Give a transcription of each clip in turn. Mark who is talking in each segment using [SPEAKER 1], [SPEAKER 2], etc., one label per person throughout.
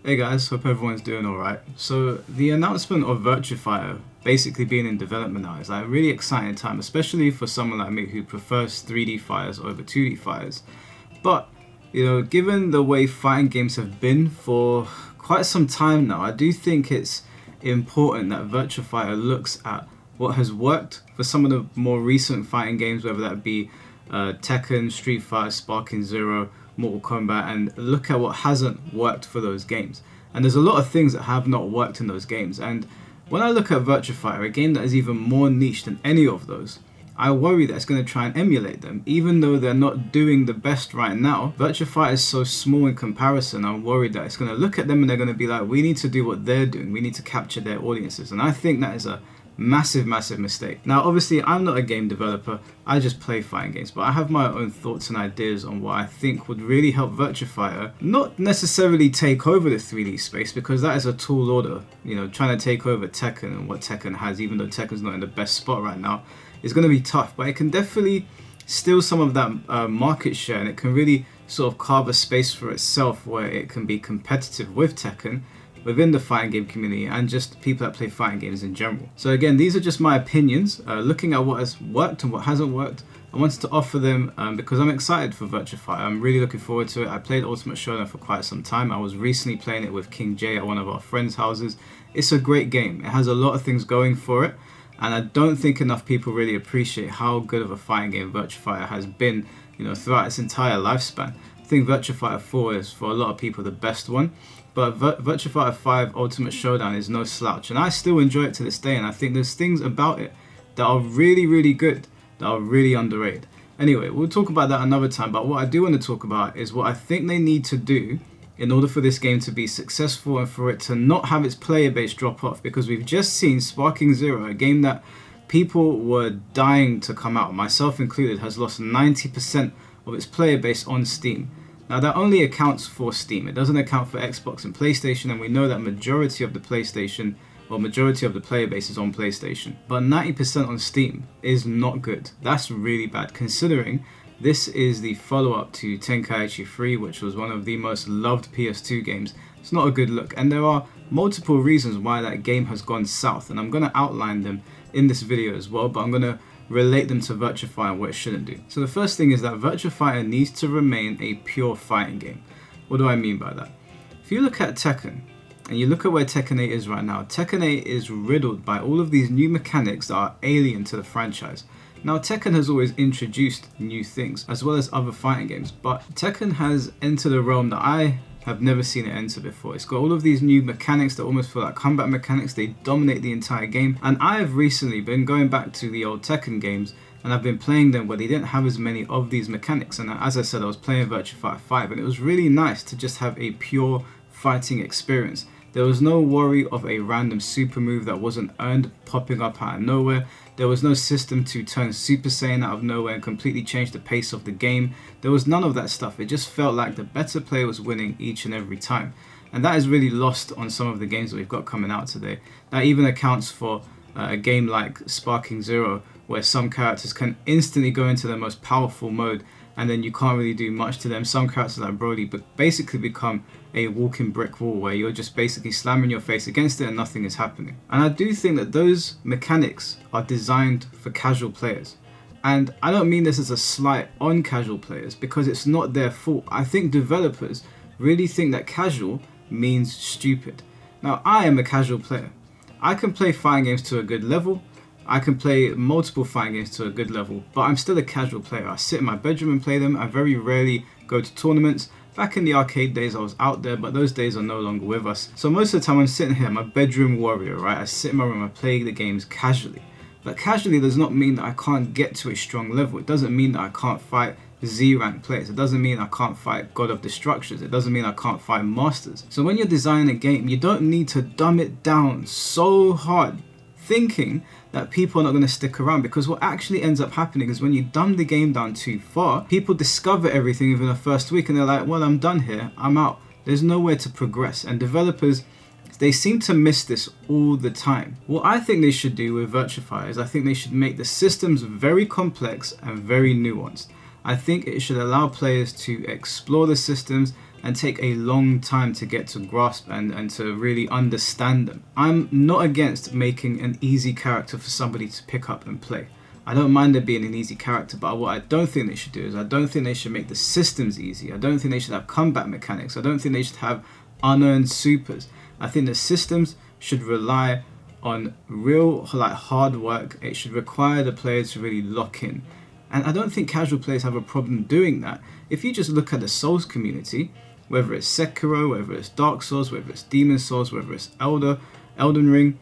[SPEAKER 1] Hey guys, hope everyone's doing alright. So the announcement of Virtua Fighter basically being in development now is like a really exciting time, especially for someone like me who prefers 3D fighters over 2D fighters. But, given the way fighting games have been for quite some time now, I do think it's important that Virtua Fighter looks at what has worked for some of the more recent fighting games, whether that be Tekken, Street Fighter, Sparking Zero, Mortal Kombat, and look at what hasn't worked for those games. And there's a lot of things that have not worked in those games. And when I look at Virtua Fighter, a game that is even more niche than any of those, I worry that it's going to try and emulate them. Even though they're not doing the best right now, Virtua Fighter is so small in comparison, I'm worried that it's going to look at them and they're going to be like, we need to do what they're doing. We need to capture their audiences. And I think that is a massive mistake. Now obviously I'm not a game developer, I just play fighting games, but I have my own thoughts and ideas on what I think would really help Virtua Fighter not necessarily take over the 3D space, because that is a tall order. Trying to take over Tekken and what Tekken has, even though Tekken's not in the best spot right now, is going to be tough, but it can definitely steal some of that market share, and it can really sort of carve a space for itself where it can be competitive with Tekken within the fighting game community and just people that play fighting games in general. So again, these are just my opinions, looking at what has worked and what hasn't worked. I wanted to offer them because I'm excited for Virtua Fighter. I'm really looking forward to it. I played Ultimate Showdown for quite some time. I was recently playing it with King J at one of our friends' houses. It's a great game. It has a lot of things going for it, and I don't think enough people really appreciate how good of a fighting game Virtua Fighter has been, throughout its entire lifespan. I think Virtua Fighter 4 is, for a lot of people, the best one. But Virtua Fighter 5 Ultimate Showdown is no slouch, and I still enjoy it to this day, and I think there's things about it that are really good, that are really underrated. Anyway, we'll talk about that another time, but what I do want to talk about is what I think they need to do in order for this game to be successful and for it to not have its player base drop off, because we've just seen Sparking Zero, a game that people were dying to come out, myself included, has lost 90% of its player base on Steam. Now that only accounts for Steam, it doesn't account for Xbox and PlayStation, and we know that majority of the PlayStation, or majority of the player base is on PlayStation. But 90% on Steam is not good. That's really bad, considering this is the follow-up to Tenkaichi 3, which was one of the most loved PS2 games. It's not a good look, and there are multiple reasons why that game has gone south, and I'm going to outline them in this video as well, but I'm going to relate them to Virtua Fighter and what it shouldn't do. So the first thing is that Virtua Fighter needs to remain a pure fighting game. What do I mean by that? If you look at Tekken, and you look at where Tekken 8 is right now, Tekken 8 is riddled by all of these new mechanics that are alien to the franchise. Now Tekken has always introduced new things, as well as other fighting games, but Tekken has entered a realm that I have never seen it enter before. It's got all of these new mechanics that almost feel like combat mechanics. They dominate the entire game, and I have recently been going back to the old Tekken games, and I've been playing them where they didn't have as many of these mechanics. And as I said, I was playing Virtua Fighter 5, and it was really nice to just have a pure fighting experience. There was no worry of a random super move that wasn't earned popping up out of nowhere. There was no system to turn Super Saiyan out of nowhere and completely change the pace of the game. There was none of that stuff. It just felt like the better player was winning each and every time. And that is really lost on some of the games that we've got coming out today. That even accounts for a game like Sparking Zero, where some characters can instantly go into their most powerful mode, and then you can't really do much to them. Some characters like Brody basically become a walking brick wall where you're just basically slamming your face against it and nothing is happening. And I do think that those mechanics are designed for casual players. And I don't mean this as a slight on casual players, because it's not their fault. I think developers really think that casual means stupid. Now I am a casual player. I can play fighting games to a good level. I can play multiple fighting games to a good level, but I'm still a casual player. I sit in my bedroom and play them. I very rarely go to tournaments. Back in the arcade days I was out there, but those days are no longer with us. So most of the time I'm sitting here, I'm a bedroom warrior, right? I sit in my room, I play the games casually. But casually does not mean that I can't get to a strong level. It doesn't mean that I can't fight Z-rank players. It doesn't mean I can't fight God of Destructions. It doesn't mean I can't fight Masters. So when you're designing a game, you don't need to dumb it down so hard, thinking that people are not going to stick around, because what actually ends up happening is when you dumb the game down too far, people discover everything within the first week and they're like, well, I'm done here, I'm out. There's nowhere to progress, and developers, they seem to miss this all the time. What I think they should do with Virtua Fighter is I think they should make the systems very complex and very nuanced. I think it should allow players to explore the systems, and take a long time to get to grasp and to really understand them. I'm not against making an easy character for somebody to pick up and play. I don't mind there being an easy character, but what I don't think they should do is I don't think they should make the systems easy. I don't think they should have combat mechanics. I don't think they should have unearned supers. I think the systems should rely on real hard work. It should require the players to really lock in. And I don't think casual players have a problem doing that. If you just look at the Souls community, whether it's Sekiro, whether it's Dark Souls, whether it's Demon Souls, whether it's Elden Ring,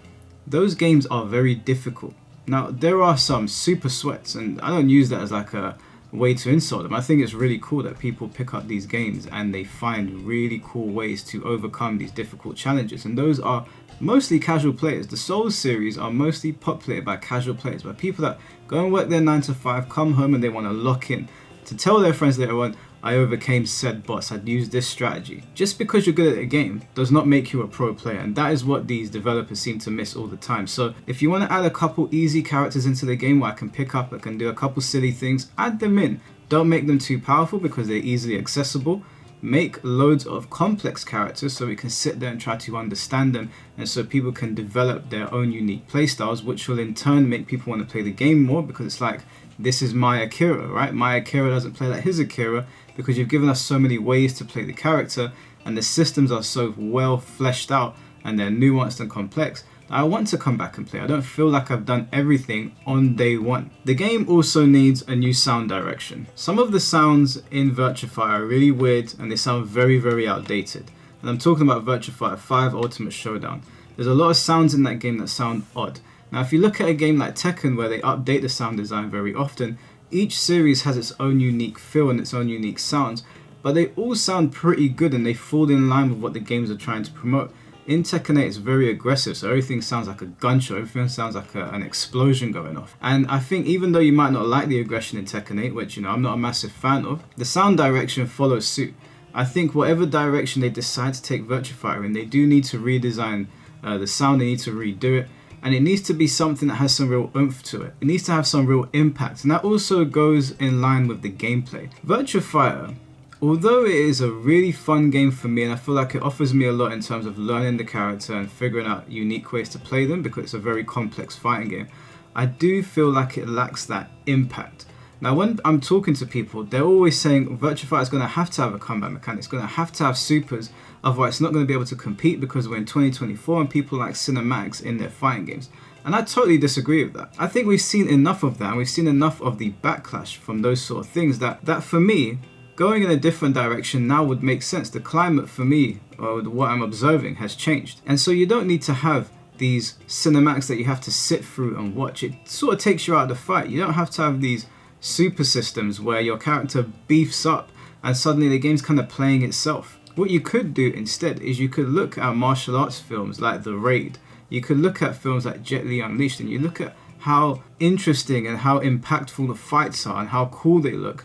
[SPEAKER 1] those games are very difficult. Now, there are some super sweats, and I don't use that as like a way to insult them. I think it's really cool that people pick up these games and they find really cool ways to overcome these difficult challenges, and those are mostly casual players. The Souls series are mostly populated by casual players, by people that go and work their 9 to 5, come home and they want to lock in, to tell their friends later on, I overcame said boss, I'd used this strategy. Just because you're good at a game does not make you a pro player, and that is what these developers seem to miss all the time. So if you want to add a couple easy characters into the game where I can pick up, I can do a couple silly things, add them in. Don't make them too powerful because they're easily accessible. Make loads of complex characters so we can sit there and try to understand them, and so people can develop their own unique playstyles, which will in turn make people want to play the game more, because it's like, this is my Akira, right? My Akira doesn't play like his Akira, because you've given us so many ways to play the character, and the systems are so well fleshed out and they're nuanced and complex that I want to come back and play. I don't feel like I've done everything on day one. The game also needs a new sound direction. Some of the sounds in Virtua Fighter are really weird and they sound very, very outdated. And I'm talking about Virtua Fighter 5 Ultimate Showdown. There's a lot of sounds in that game that sound odd. Now, if you look at a game like Tekken, where they update the sound design very often, each series has its own unique feel and its own unique sounds, but they all sound pretty good and they fall in line with what the games are trying to promote. In Tekken 8, it's very aggressive, so everything sounds like a gunshot, everything sounds like an explosion going off. And I think even though you might not like the aggression in Tekken 8, which, you know, I'm not a massive fan of, the sound direction follows suit. I think whatever direction they decide to take Virtua Fighter in, they do need to redesign the sound, they need to redo it. And it needs to be something that has some real oomph to it. It needs to have some real impact, and that also goes in line with the gameplay. Virtua Fighter, although it is a really fun game for me, and I feel like it offers me a lot in terms of learning the character and figuring out unique ways to play them, because it's a very complex fighting game, I do feel like it lacks that impact. Now, when I'm talking to people, they're always saying Virtua Fighter is going to have a combat mechanic, it's going to have supers, otherwise it's not going to be able to compete because we're in 2024 and people like cinematics in their fighting games. And I totally disagree with that. I think we've seen enough of that, and we've seen enough of the backlash from those sort of things that for me, going in a different direction now would make sense. The climate for me, or what I'm observing, has changed. And so you don't need to have these cinematics that you have to sit through and watch. It sort of takes you out of the fight. You don't have to have these super systems where your character beefs up and suddenly the game's kind of playing itself. What you could do instead is you could look at martial arts films like The Raid. You could look at films like Jet Li Unleashed, and you look at how interesting and how impactful the fights are and how cool they look,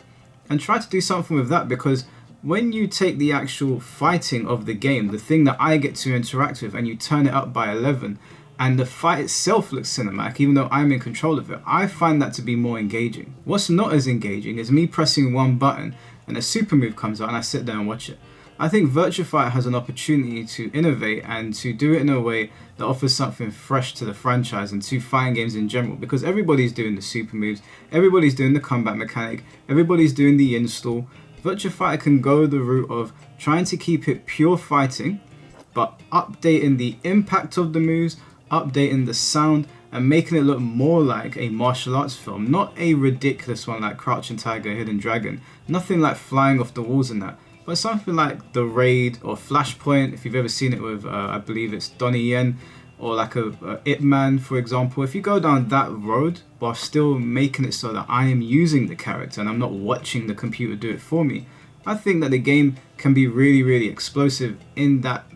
[SPEAKER 1] and try to do something with that, because when you take the actual fighting of the game, the thing that I get to interact with, and you turn it up by 11, and the fight itself looks cinematic, even though I'm in control of it, I find that to be more engaging. What's not as engaging is me pressing one button and a super move comes out and I sit there and watch it. I think Virtua Fighter has an opportunity to innovate and to do it in a way that offers something fresh to the franchise and to fighting games in general, because everybody's doing the super moves, everybody's doing the combat mechanic, everybody's doing the install. Virtua Fighter can go the route of trying to keep it pure fighting, but updating the impact of the moves, updating the sound, and making it look more like a martial arts film. Not a ridiculous one like Crouching Tiger, Hidden Dragon, nothing like flying off the walls and that, but something like The Raid or Flashpoint, if you've ever seen it with, I believe it's Donnie Yen, or like a Ip Man, for example. If you go down that road while still making it so that I am using the character and I'm not watching the computer do it for me, I think that the game can be really, really explosive in that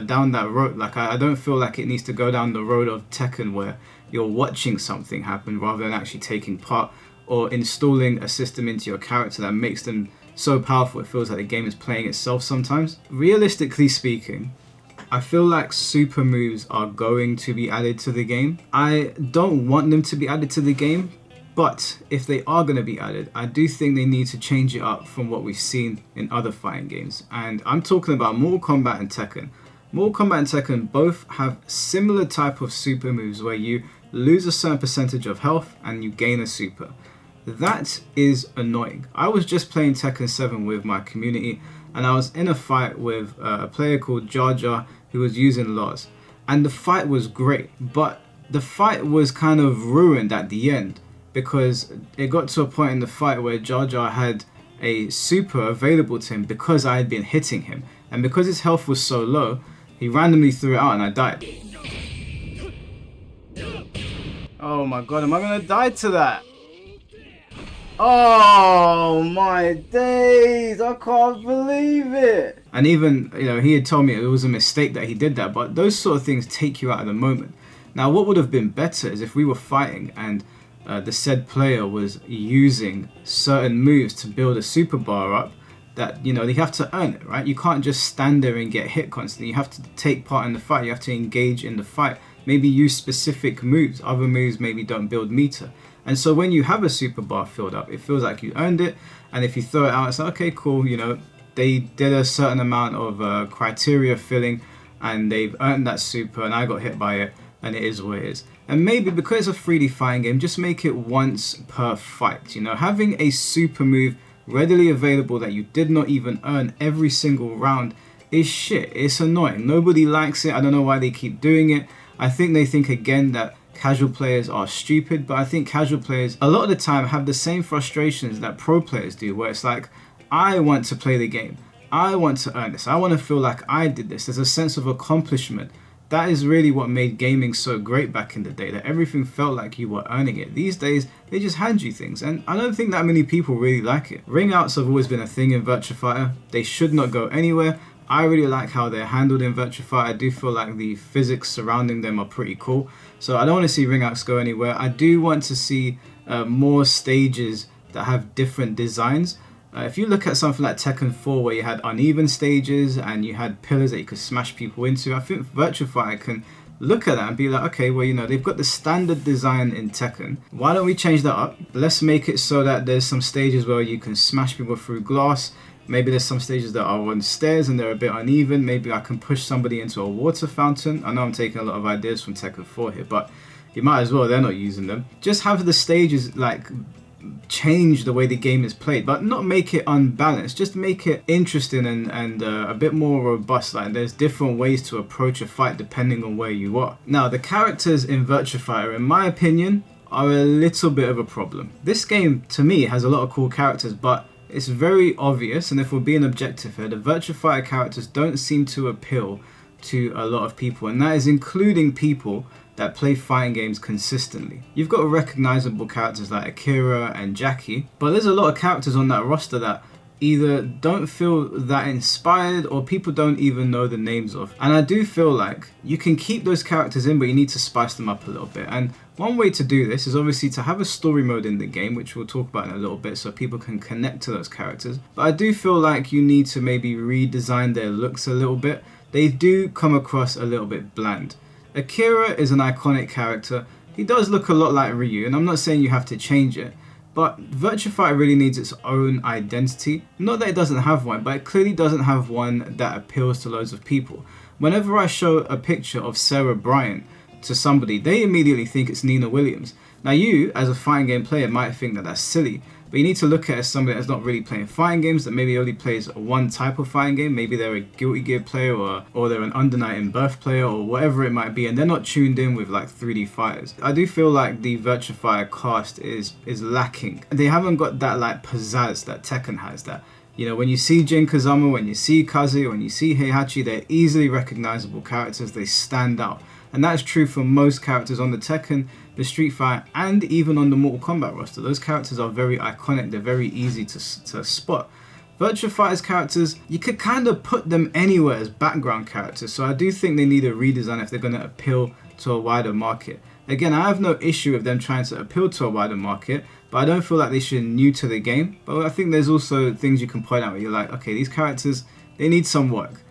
[SPEAKER 1] down that road. Like I don't feel like it needs to go down the road of Tekken where you're watching something happen rather than actually taking part, or installing a system into your character that makes them so powerful it feels like the game is playing itself sometimes. Realistically speaking, I feel like super moves are going to be added to the game. I don't want them to be added to the game But if they are going to be added, I do think they need to change it up from what we've seen in other fighting games. And I'm talking about Mortal Kombat and Tekken. Mortal Kombat and Tekken both have similar type of super moves where you lose a certain percentage of health and you gain a super. That is annoying. I was just playing Tekken 7 with my community, and I was in a fight with a player called Jar Jar who was using Lars. And the fight was great, but the fight was kind of ruined at the end because it got to a point in the fight where Jar Jar had a super available to him because I had been hitting him. And because his health was so low, he randomly threw it out and I died. Oh my god, am I gonna die to that? Oh my days, I can't believe it. And even, he had told me it was a mistake that he did that, but those sort of things take you out of the moment. Now, what would have been better is if we were fighting and the said player was using certain moves to build a super bar up that, they have to earn it, right? You can't just stand there and get hit constantly. You have to take part in the fight. You have to engage in the fight. Maybe use specific moves. Other moves maybe don't build meter. And so when you have a super bar filled up, it feels like you earned it. And if you throw it out, it's like, okay, cool. They did a certain amount of criteria filling and they've earned that super and I got hit by it and it is what it is. And maybe because it's a 3D fighting game, just make it once per fight. Having a super move readily available that you did not even earn every single round is shit. It's annoying. Nobody likes it. I don't know why they keep doing it. I think they think again that casual players are stupid, but I think casual players a lot of the time have the same frustrations that pro players do, where it's like, I want to play the game. I want to earn this. I want to feel like I did this. There's a sense of accomplishment. That is really what made gaming so great back in the day, that everything felt like you were earning it. These days, they just hand you things, and I don't think that many people really like it. Ring outs have always been a thing in Virtua Fighter. They should not go anywhere. I really like how they're handled in Virtua Fighter. I do feel like the physics surrounding them are pretty cool. So I don't want to see ring outs go anywhere. I do want to see more stages that have different designs. If you look at something like Tekken 4 where you had uneven stages and you had pillars that you could smash people into, I think Virtua Fighter can look at that and be like, okay, well, they've got the standard design in Tekken. Why don't we change that up? Let's make it so that there's some stages where you can smash people through glass. Maybe there's some stages that are on stairs and they're a bit uneven. Maybe I can push somebody into a water fountain. I know I'm taking a lot of ideas from Tekken 4 here, but you might as well, they're not using them. Just have the stages like change the way the game is played, but not make it unbalanced. Just make it interesting and a bit more robust. Like there's different ways to approach a fight depending on where you are. Now, the characters in Virtua Fighter, in my opinion, are a little bit of a problem. This game, to me, has a lot of cool characters, but it's very obvious, and if we're being objective here, the Virtua Fighter characters don't seem to appeal to a lot of people, and that is including people that play fighting games consistently. You've got recognizable characters like Akira and Jackie, but there's a lot of characters on that roster that either don't feel that inspired or people don't even know the names of. And I do feel like you can keep those characters in, but you need to spice them up a little bit. And one way to do this is obviously to have a story mode in the game, which we'll talk about in a little bit, so people can connect to those characters. But I do feel like you need to maybe redesign their looks a little bit. They do come across a little bit bland. Akira is an iconic character. He does look a lot like Ryu, and I'm not saying you have to change it, but Virtua Fighter really needs its own identity. Not that it doesn't have one, but it clearly doesn't have one that appeals to loads of people. Whenever I show a picture of Sarah Bryan to somebody, they immediately think it's Nina Williams. Now you, as a fighting game player, might think that that's silly, but you need to look at it as somebody that's not really playing fighting games, that maybe only plays one type of fighting game. Maybe they're a Guilty Gear player or they're an Under Night in Birth player or whatever it might be, and they're not tuned in with like 3D fighters. I do feel like the Virtua Fighter cast is lacking. They haven't got that like pizzazz that Tekken has. That, when you see Jin Kazama, when you see Kazuya, when you see Heihachi, they're easily recognizable characters. They stand out. And that's true for most characters on the Tekken, the Street Fighter, and even on the Mortal Kombat roster. Those characters are very iconic. They're very easy to spot. Virtua Fighter's characters, you could kind of put them anywhere as background characters. So I do think they need a redesign if they're going to appeal to a wider market. Again, I have no issue with them trying to appeal to a wider market, but I don't feel like they should be new to the game. But I think there's also things you can point out where you're like, okay, these characters, they need some work.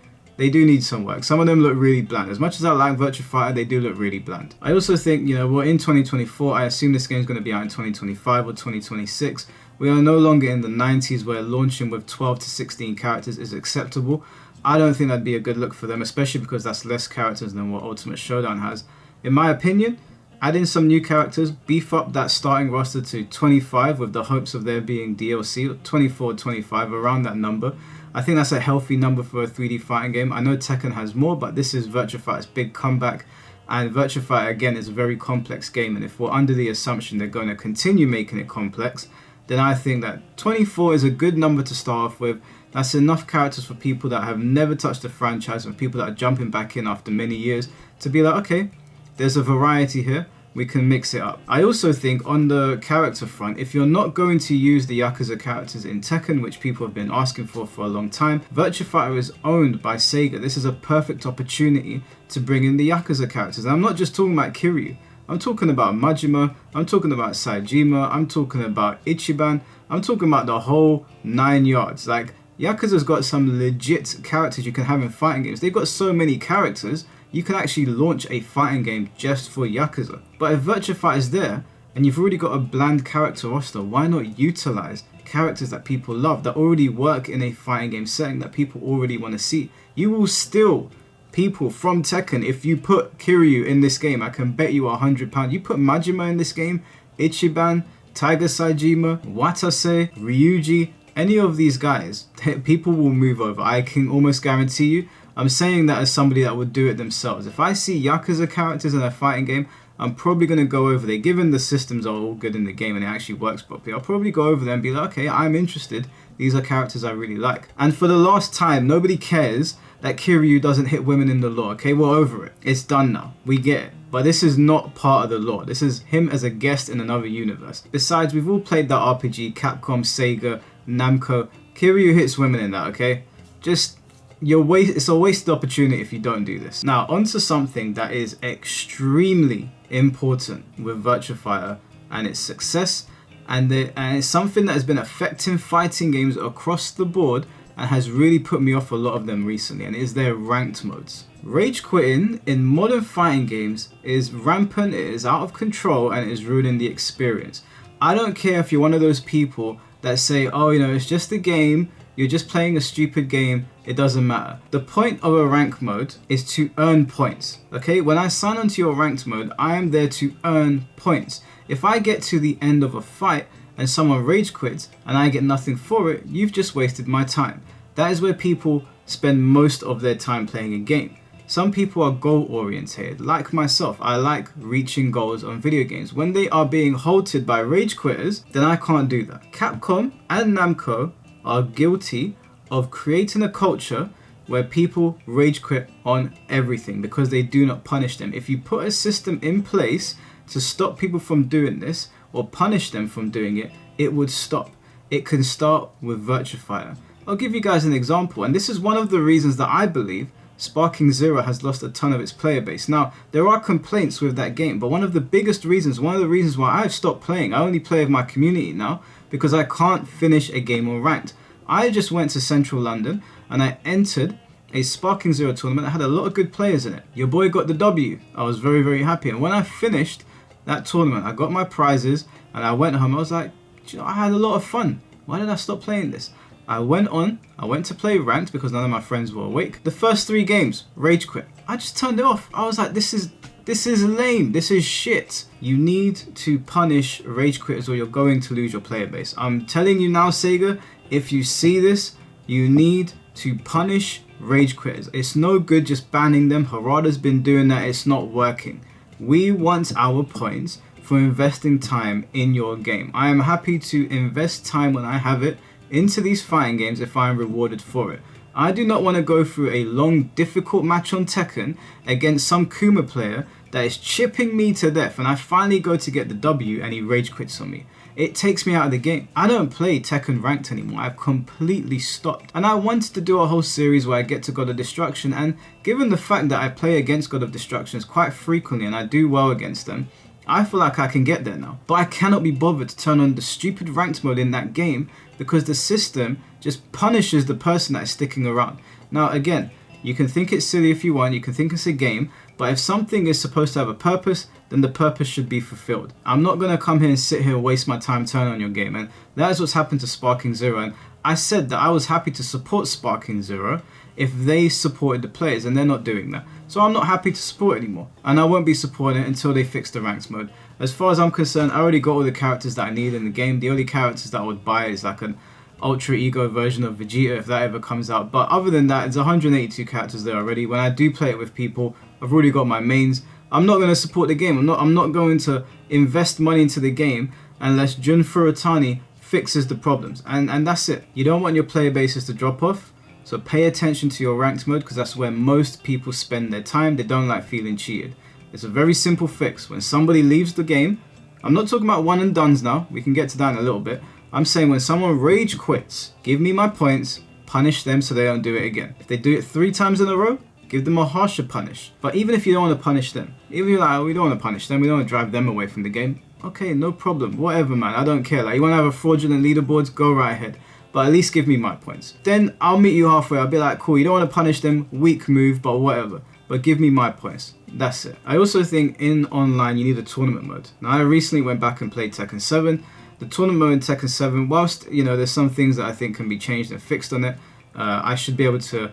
[SPEAKER 1] they do need some work. Some of them look really bland. As much as I like Virtua Fighter, they do look really bland. I also think, you know, we're in 2024. I assume this game's going to be out in 2025 or 2026. We are no longer in the 90s where launching with 12 to 16 characters is acceptable. I don't think that'd be a good look for them, especially because that's less characters than what Ultimate Showdown has. In my opinion, add in some new characters, beef up that starting roster to 25 with the hopes of there being DLC, 24, 25, around that number. I think that's a healthy number for a 3D fighting game. I know Tekken has more, but this is Virtua Fighter's big comeback. And Virtua Fighter, again, is a very complex game. And if we're under the assumption they're going to continue making it complex, then I think that 24 is a good number to start off with. That's enough characters for people that have never touched the franchise and people that are jumping back in after many years to be like, okay, there's a variety here. We can mix it up. I also think on the character front, if you're not going to use the Yakuza characters in Tekken, which people have been asking for a long time, Virtua Fighter is owned by Sega. This is a perfect opportunity to bring in the Yakuza characters. And I'm not just talking about Kiryu. I'm talking about Majima, I'm talking about Saejima, I'm talking about Ichiban, I'm talking about the whole 9 yards. Like, Yakuza's got some legit characters you can have in fighting games. They've got so many characters, you can actually launch a fighting game just for Yakuza. But if Virtua Fighter is there, and you've already got a bland character roster, why not utilize characters that people love, that already work in a fighting game setting, that people already want to see? You will steal people from Tekken. If you put Kiryu in this game, I can bet you £100. You put Majima in this game, Ichiban, Tiger Saejima, Watase, Ryuji, any of these guys, people will move over. I can almost guarantee you. I'm saying that as somebody that would do it themselves. If I see Yakuza characters in a fighting game, I'm probably going to go over there. Given the systems are all good in the game and it actually works properly, I'll probably go over there and be like, okay, I'm interested. These are characters I really like. And for the last time, nobody cares that Kiryu doesn't hit women in the lore. Okay, we're over it. It's done now. We get it. But this is not part of the lore. This is him as a guest in another universe. Besides, we've all played that RPG, Capcom, Sega, Namco. Kiryu hits women in that, okay? Just, it's a wasted opportunity if you don't do this. Now, onto something that is extremely important with Virtua Fighter and its success, and it's something that has been affecting fighting games across the board and has really put me off a lot of them recently, and it is their ranked modes. Rage quitting in modern fighting games is rampant, it is out of control, and it is ruining the experience. I don't care if you're one of those people that say, oh, you know, it's just a game, you're just playing a stupid game, it doesn't matter. The point of a rank mode is to earn points, okay? When I sign onto your ranked mode, I am there to earn points. If I get to the end of a fight and someone rage quits and I get nothing for it, you've just wasted my time. That is where people spend most of their time playing a game. Some people are goal oriented, like myself. I like reaching goals on video games. When they are being halted by rage quitters, then I can't do that. Capcom and Namco are guilty of creating a culture where people rage quit on everything because they do not punish them. If you put a system in place to stop people from doing this or punish them from doing it, it would stop. It can start with Virtua Fighter. I'll give you guys an example, and this is one of the reasons that I believe Sparking Zero has lost a ton of its player base. Now, there are complaints with that game, but one of the reasons why I've stopped playing, I only play with my community now, because I can't finish a game on ranked. I just went to Central London and I entered a Sparking Zero tournament that had a lot of good players in it. Your boy got the W. I was very, very happy. And when I finished that tournament, I got my prizes and I went home. I was like, you know, I had a lot of fun. Why did I stop playing this? I went to play ranked because none of my friends were awake. The first 3 games, rage quit. I just turned it off. I was like, this is lame. This is shit. You need to punish rage quitters or you're going to lose your player base. I'm telling you now, Sega, if you see this, you need to punish rage quitters. It's no good just banning them. Harada's been doing that. It's not working. We want our points for investing time in your game. I am happy to invest time when I have it into these fighting games if I am rewarded for it. I do not want to go through a long, difficult match on Tekken against some Kuma player that is chipping me to death and I finally go to get the W and he rage quits on me. It takes me out of the game. I don't play Tekken ranked anymore. I've completely stopped. And I wanted to do a whole series where I get to God of Destruction, and given the fact that I play against God of Destructions quite frequently and I do well against them, I feel like I can get there now. But I cannot be bothered to turn on the stupid ranked mode in that game because the system just punishes the person that is sticking around. Now again, You can think it's silly if you want, you can think it's a game, but if something is supposed to have a purpose, then the purpose should be fulfilled. I'm not going to come here and sit here and waste my time turning on your game, and that is what's happened to Sparking Zero. And I said that I was happy to support Sparking Zero if they supported the players, and they're not doing that. So I'm not happy to support it anymore, and I won't be supporting it until they fix the ranked mode. As far as I'm concerned, I already got all the characters that I need in the game. The only characters that I would buy is like an Ultra Ego version of Vegeta if that ever comes out. But other than that, it's 182 characters there already. When I do play it with people, I've already got my mains. I'm not going to support the game. I'm not going to invest money into the game unless Jun Furutani fixes the problems. And that's it. You don't want your player bases to drop off. So pay attention to your ranked mode, because that's where most people spend their time. They don't like feeling cheated. It's a very simple fix. When somebody leaves the game, I'm not talking about one and dones now. We can get to that in a little bit. I'm saying when someone rage quits, give me my points, punish them so they don't do it again. If they do it 3 times in a row, give them a harsher punish. But even if you don't want to punish them, even if you're like, oh, we don't want to punish them, we don't want to drive them away from the game, okay, no problem, whatever, man, I don't care. Like, you want to have a fraudulent leaderboards, go right ahead. But at least give me my points. Then I'll meet you halfway. I'll be like, cool, you don't want to punish them, weak move, but whatever. But give me my points. That's it. I also think in online you need a tournament mode. Now, I recently went back and played Tekken 7. The tournament mode in Tekken 7, whilst, you know, there's some things that I think can be changed and fixed on it, I should be able to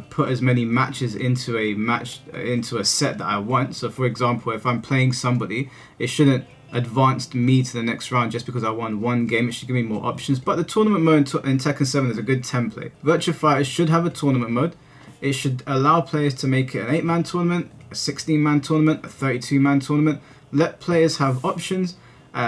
[SPEAKER 1] put as many matches into a set that I want. So for example, if I'm playing somebody, it shouldn't advance me to the next round just because I won one game. It should give me more options. But the tournament mode in Tekken 7 is a good template. Virtua Fighter should have a tournament mode. It should allow players to make it an 8-man tournament, a 16-man tournament, a 32-man tournament. Let players have options.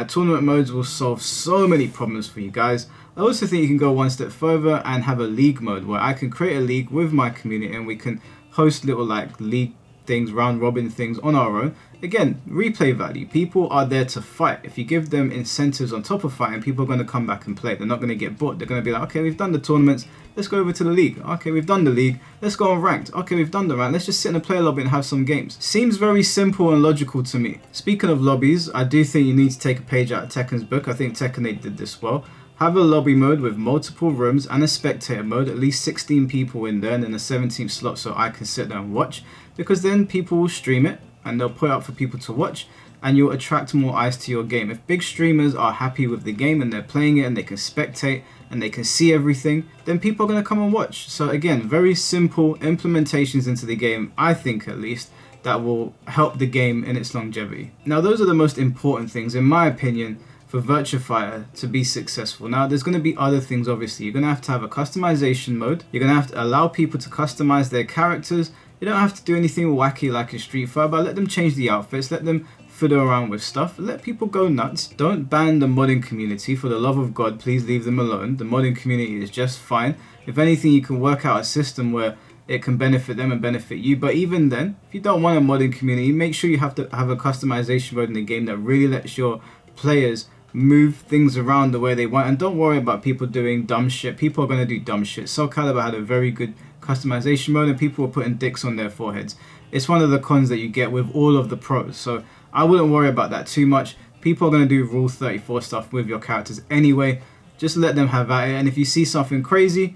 [SPEAKER 1] Tournament modes will solve so many problems for you guys. I also think you can go one step further and have a league mode where I can create a league with my community and we can host little like league things, round robin things on our own. Again, replay value. People are there to fight. If you give them incentives on top of fighting, people are going to come back and play. They're not going to get bored. They're going to be like, okay, we've done the tournaments, let's go over to the league. Okay, we've done the league, let's go on ranked. Okay, we've done the ranked, let's just sit in a player lobby and have some games. Seems very simple and logical to me. Speaking of lobbies, I do think you need to take a page out of Tekken's book. I think Tekken 8 did this well. Have a lobby mode with multiple rooms and a spectator mode, at least 16 people in there, and then a 17th slot so I can sit there and watch, because then people will stream it and they'll put it up for people to watch and you'll attract more eyes to your game. If big streamers are happy with the game and they're playing it and they can spectate and they can see everything, then people are going to come and watch. So again, very simple implementations into the game, I think at least, that will help the game in its longevity. Now those are the most important things in my opinion for Virtua Fighter to be successful. Now there's going to be other things obviously. You're going to have a customization mode. You're going to have to allow people to customize their characters. You don't have to do anything wacky like in Street Fighter, but let them change the outfits, let them fiddle around with stuff, let people go nuts. Don't ban the modding community, for the love of God, please leave them alone. The modding community is just fine. If anything, you can work out a system where it can benefit them and benefit you, but even then, if you don't want a modding community, make sure you have to have a customization mode in the game that really lets your players move things around the way they want, and don't worry about people doing dumb shit. People are going to do dumb shit. Soul Calibur had a very good customization mode and people were putting dicks on their foreheads. It's one of the cons that you get with all of the pros, so I wouldn't worry about that too much. People are going to do Rule 34 stuff with your characters anyway. Just let them have at it, and if you see something crazy,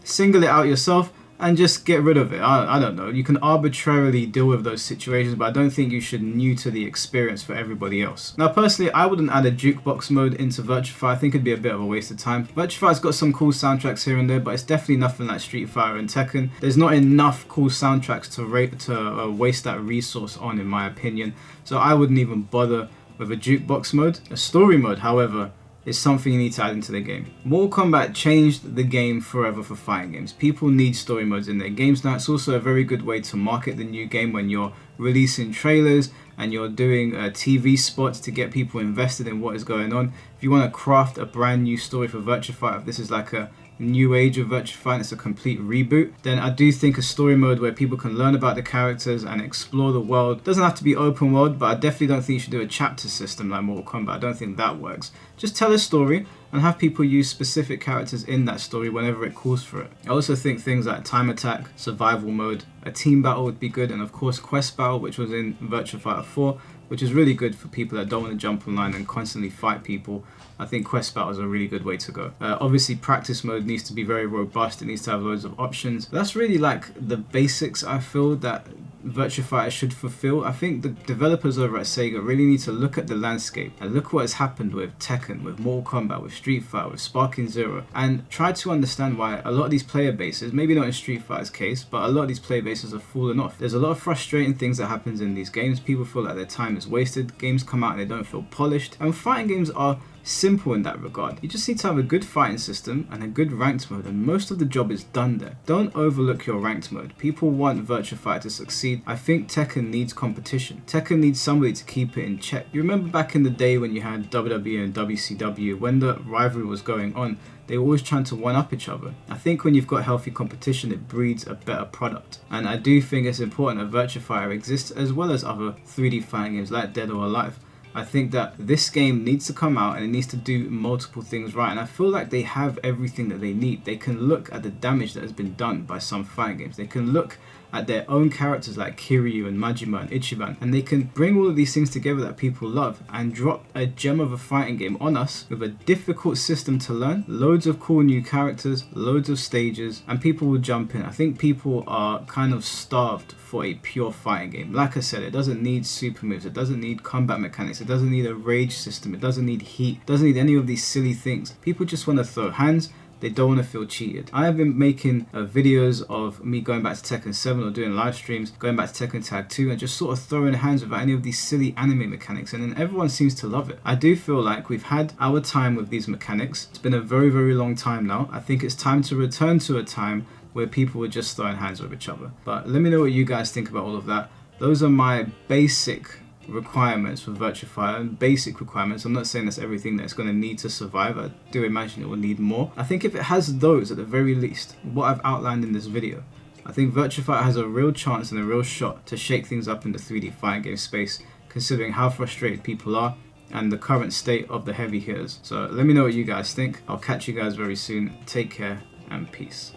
[SPEAKER 1] single it out yourself and just get rid of it. I don't know. You can arbitrarily deal with those situations, but I don't think you should neuter the experience for everybody else. Now, personally, I wouldn't add a jukebox mode into Virtua Fighter. I think it'd be a bit of a waste of time. Virtua Fighter's got some cool soundtracks here and there, but it's definitely nothing like Street Fighter and Tekken. There's not enough cool soundtracks to waste that resource on, in my opinion. So I wouldn't even bother with a jukebox mode. A story mode, however, is something you need to add into the game. Mortal Kombat changed the game forever for fighting games. People need story modes in their games now. It's also a very good way to market the new game when you're releasing trailers and you're doing TV spots to get people invested in what is going on. If you want to craft a brand new story for Virtua Fighter, if this is like a new age of Virtua Fighter, it's a complete reboot, then I do think a story mode where people can learn about the characters and explore the world. Doesn't have to be open world, but I definitely don't think you should do a chapter system like Mortal Kombat. I don't think that works. just tell a story and have people use specific characters in that story whenever it calls for it. I also think things like time attack, survival mode, a team battle would be good, and of course quest battle, which was in Virtua Fighter 4, which is really good for people that don't want to jump online and constantly fight people. I think quest battle is a really good way to go. Obviously practice mode needs to be very robust, it needs to have loads of options. That's really like the basics I feel that Virtua Fighter should fulfill. I think the developers over at Sega really need to look at the landscape and look what has happened with Tekken, with Mortal Kombat, with Street Fighter, with Sparking Zero, and try to understand why a lot of these player bases, maybe not in Street Fighter's case, but a lot of these player bases have fallen off. There's a lot of frustrating things that happens in these games. People feel like their time is wasted, games come out and they don't feel polished, and fighting games are simple in that regard. You just need to have a good fighting system and a good ranked mode, and most of the job is done there. Don't overlook your ranked mode. People want Virtua Fighter to succeed. I think Tekken needs competition. Tekken needs somebody to keep it in check. You remember back in the day when you had WWE and WCW, when the rivalry was going on, they were always trying to one-up each other. I think when you've got healthy competition, it breeds a better product. And I do think it's important that Virtua Fighter exists as well as other 3D fighting games like Dead or Alive. I think that this game needs to come out and it needs to do multiple things right, and I feel like they have everything that they need. They can look at the damage that has been done by some fighting games. They can look at their own characters like Kiryu and Majima and Ichiban, and they can bring all of these things together that people love and drop a gem of a fighting game on us with a difficult system to learn, loads of cool new characters, loads of stages, and people will jump in. I think people are kind of starved for a pure fighting game. Like I said, it doesn't need super moves, it doesn't need combat mechanics, it doesn't need a rage system, it doesn't need heat, it doesn't need any of these silly things. People just want to throw hands. They don't want to feel cheated. I have been making videos of me going back to Tekken 7 or doing live streams, going back to Tekken Tag 2 and just sort of throwing hands without any of these silly anime mechanics, and then everyone seems to love it. I do feel like we've had our time with these mechanics. It's been a very, very long time now. I think it's time to return to a time where people were just throwing hands with each other. But let me know what you guys think about all of that. Those are my basic requirements for Virtua Fighter, and basic requirements. I'm not saying that's everything that it's going to need to survive. I do imagine it will need more. I think if it has those at the very least, what I've outlined in this video, I think Virtua Fighter has a real chance and a real shot to shake things up in the 3D fighting game space, considering how frustrated people are and the current state of the heavy hitters. So let me know what you guys think. I'll catch you guys very soon. Take care and peace.